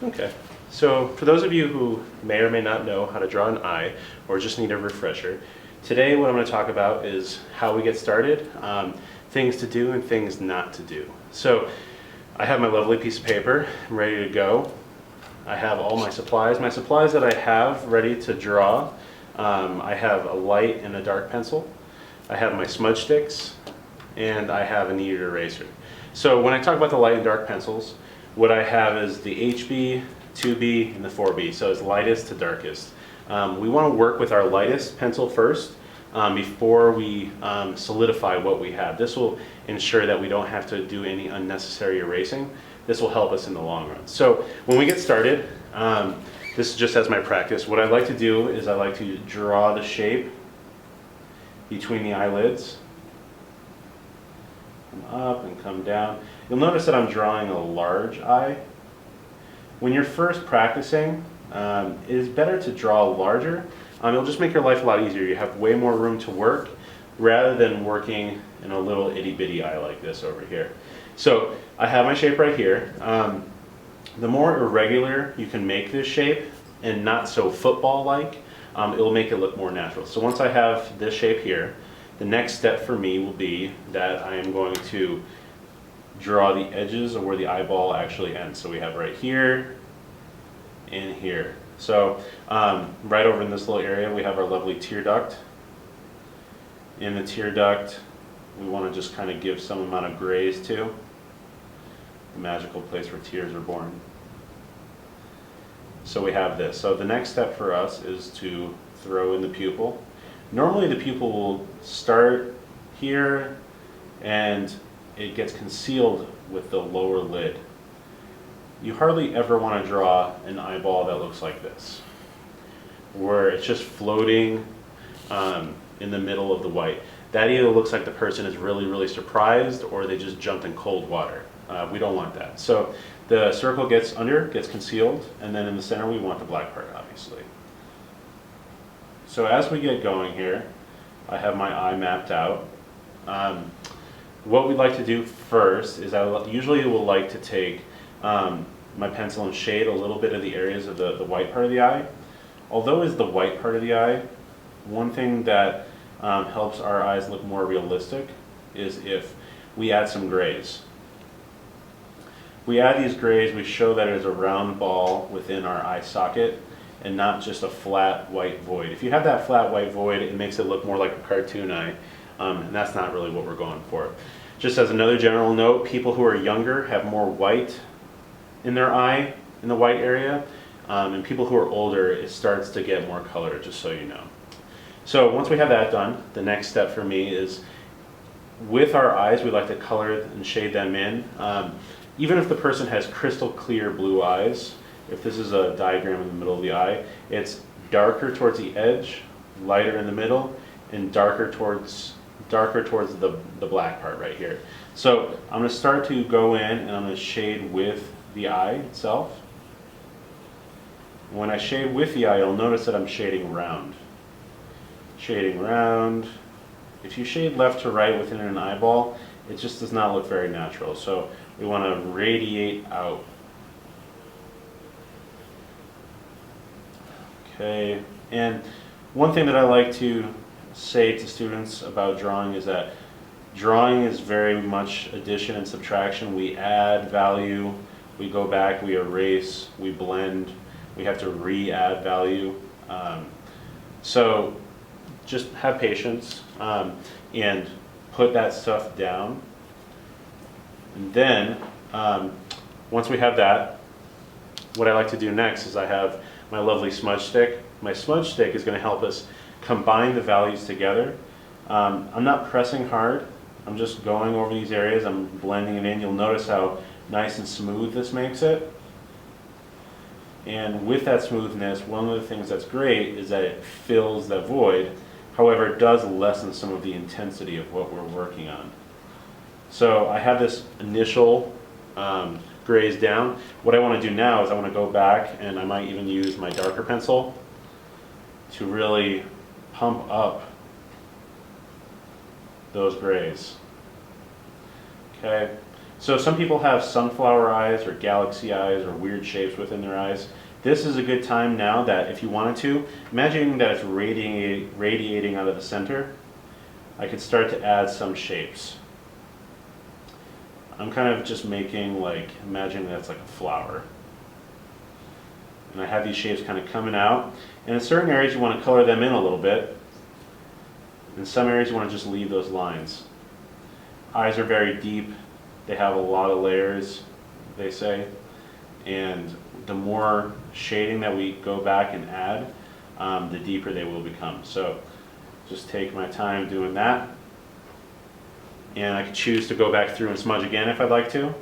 Okay, so for those of you who may or may not know how to draw an eye or just need a refresher, today what I'm going to talk about is how we get started, things to do and things not to do. So I have my lovely piece of paper, I'm ready to go. I have all my supplies. My supplies that I have ready to draw, I have a light and a dark pencil. I have my smudge sticks, and I have a kneaded eraser. So when I talk about the light and dark pencils, what I have is the HB, 2B, and the 4B, so it's lightest to darkest. We want to work with our lightest pencil first before we solidify what we have. This will ensure that we don't have to do any unnecessary erasing. This will help us in the long run. So when we get started, this is just as my practice. What I like to do is I like to draw the shape between the eyelids. Come up and come down. You'll notice that I'm drawing a large eye. When you're first practicing, it is better to draw larger. It'll just make your life a lot easier. You have way more room to work rather than working in a little itty bitty eye like this over here. So I have my shape right here. The more irregular you can make this shape and not so football-like, it will make it look more natural. So once I have this shape here, the next step for me will be that I am going to draw the edges of where the eyeball actually ends. So we have right here and here. So right over in this little area we have our lovely tear duct. In the tear duct we want to just kind of give some amount of grays to. The magical place where tears are born. So we have this. So the next step for us is to throw in the pupil. Normally the pupil will start here and it gets concealed with the lower lid. You hardly ever want to draw an eyeball that looks like this, where it's just floating in the middle of the white. That either looks like the person is really, really surprised or they just jumped in cold water. We don't want that. So the circle gets concealed, and then in the center we want the black part, obviously. So as we get going here, I have my eye mapped out. What we'd like to do first is I usually will like to take my pencil and shade a little bit of the areas of the white part of the eye. Although it's the white part of the eye, one thing that helps our eyes look more realistic is if we add some grays. We add these grays, we show that it is a round ball within our eye socket and not just a flat white void. If you have that flat white void, it makes it look more like a cartoon eye, and that's not really what we're going for. Just as another general note, people who are younger have more white in their eye, in the white area, and people who are older, it starts to get more color, just so you know. So once we have that done, the next step for me is with our eyes, we like to color and shade them in. Even if the person has crystal clear blue eyes, if this is a diagram in the middle of the eye, it's darker towards the edge, lighter in the middle, and darker towards the black part right here. So I'm going to start to go in and I'm going to shade with the eye itself. When I shade with the eye, you'll notice that I'm shading round. Shading round. If you shade left to right within an eyeball, it just does not look very natural. So we want to radiate out. Okay, and one thing that I like to say to students about drawing is that drawing is very much addition and subtraction. We add value, we go back, we erase, we blend, we have to re-add value. So just have patience and put that stuff down. And then once we have that, what I like to do next is I have my lovely smudge stick. My smudge stick is going to help us combine the values together. I'm not pressing hard. I'm just going over these areas. I'm blending it in. You'll notice how nice and smooth this makes it. And with that smoothness, one of the things that's great is that it fills that void. However, it does lessen some of the intensity of what we're working on. So I have this initial grays down. What I want to do now is I want to go back and I might even use my darker pencil to really pump up those grays. Okay, So some people have sunflower eyes or galaxy eyes or weird shapes within their eyes. This is a good time now that if you wanted to, imagine that it's radiating out of the center. I could start to add some shapes. I'm kind of just making like, imagine that's like a flower. And I have these shapes kind of coming out. And in certain areas you want to color them in a little bit. In some areas you want to just leave those lines. Eyes are very deep. They have a lot of layers, they say. And the more shading that we go back and add, the deeper they will become. So just take my time doing that. And I could choose to go back through and smudge again if I'd like to.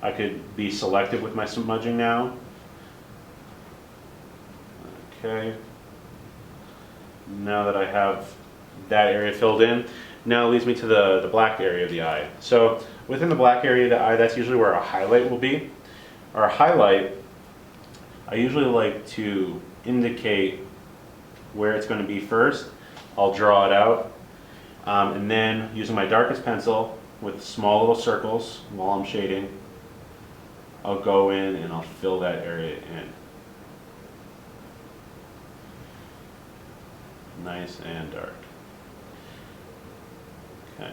I could be selective with my smudging now. Okay. Now that I have that area filled in, now it leads me to the black area of the eye. So within the black area of the eye, that's usually where our highlight will be. Our highlight, I usually like to indicate where it's going to be first. I'll draw it out. And then using my darkest pencil with small little circles while I'm shading, I'll go in and I'll fill that area in. Nice and dark. Okay.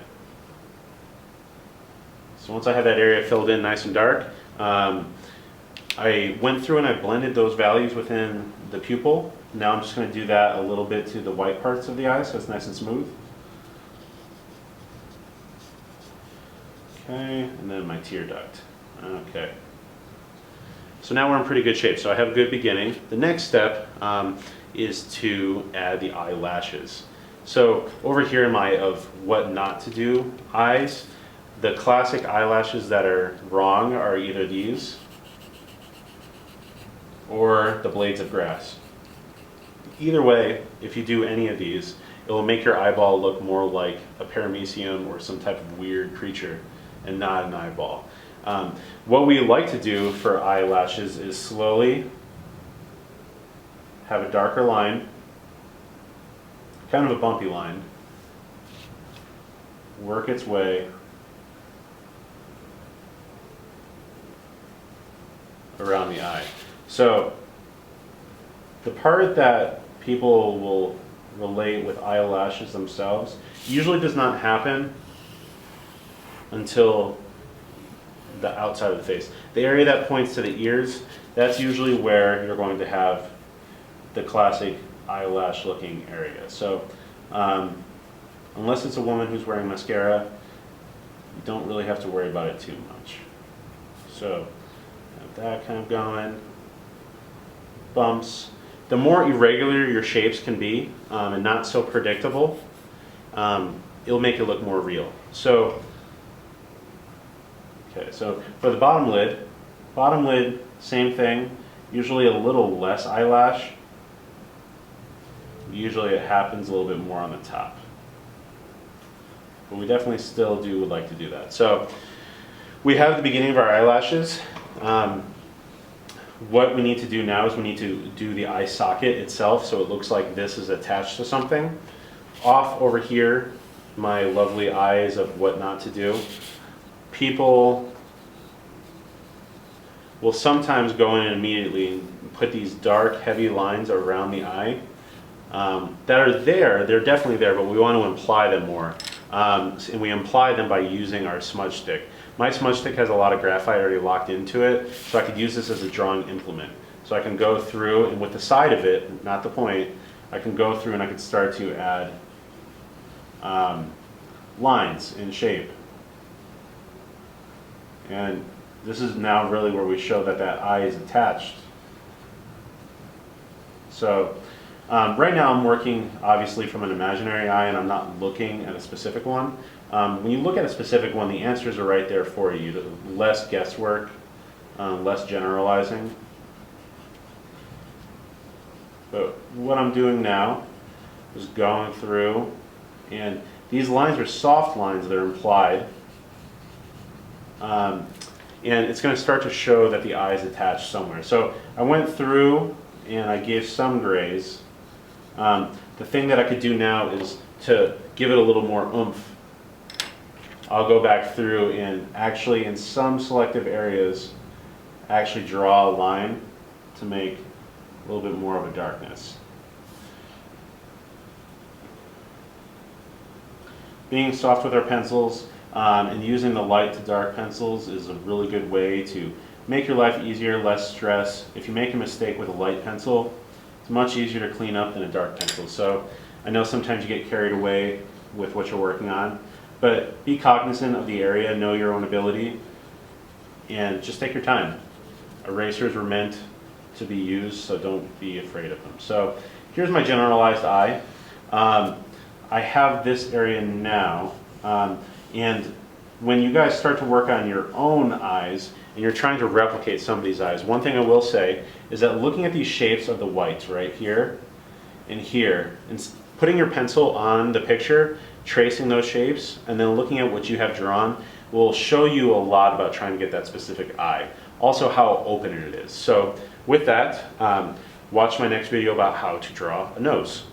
So once I have that area filled in nice and dark, I went through and I blended those values within the pupil. Now I'm just going to do that a little bit to the white parts of the eye so it's nice and smooth. Okay, and then my tear duct. Okay. So now we're in pretty good shape. So I have a good beginning. The next step is to add the eyelashes. So over here in my of what not to do eyes, the classic eyelashes that are wrong are either these or the blades of grass. Either way, if you do any of these, it will make your eyeball look more like a paramecium or some type of weird creature and not an eyeball. What we like to do for eyelashes is slowly have a darker line, kind of a bumpy line, work its way around the eye. So the part that people will relate with eyelashes themselves usually does not happen until the outside of the face. The area that points to the ears, that's usually where you're going to have the classic eyelash looking area. So unless it's a woman who's wearing mascara, you don't really have to worry about it too much. So have that kind of going. Bumps. The more irregular your shapes can be and not so predictable, it'll make it look more real. So okay, so for the bottom lid, same thing, usually a little less eyelash. Usually it happens a little bit more on the top. But we definitely still would like to do that. So we have the beginning of our eyelashes. What we need to do now is we need to do the eye socket itself so it looks like this is attached to something. Off over here, my lovely eyes of what not to do. People will sometimes go in immediately and put these dark, heavy lines around the eye that are there. They're definitely there, but we want to imply them more. And we imply them by using our smudge stick. My smudge stick has a lot of graphite already locked into it, so I could use this as a drawing implement. So I can go through, and with the side of it, not the point, I can go through and I can start to add lines in shape. And this is now really where we show that that eye is attached. So right now I'm working obviously from an imaginary eye and I'm not looking at a specific one. When you look at a specific one, the answers are right there for you. Less guesswork, less generalizing. But what I'm doing now is going through, and these lines are soft lines that are implied. And it's going to start to show that the eye is attached somewhere. So I went through and I gave some grays. The thing that I could do now is to give it a little more oomph. I'll go back through and actually in some selective areas actually draw a line to make a little bit more of a darkness. Being soft with our pencils and using the light to dark pencils is a really good way to make your life easier, less stress. If you make a mistake with a light pencil, it's much easier to clean up than a dark pencil. So I know sometimes you get carried away with what you're working on, but be cognizant of the area, know your own ability, and just take your time. Erasers were meant to be used, so don't be afraid of them. So here's my generalized eye. I have this area now, and when you guys start to work on your own eyes and you're trying to replicate somebody's eyes, one thing I will say is that looking at these shapes of the whites right here and here, and putting your pencil on the picture, tracing those shapes, and then looking at what you have drawn will show you a lot about trying to get that specific eye. Also how open it is. So with that, watch my next video about how to draw a nose.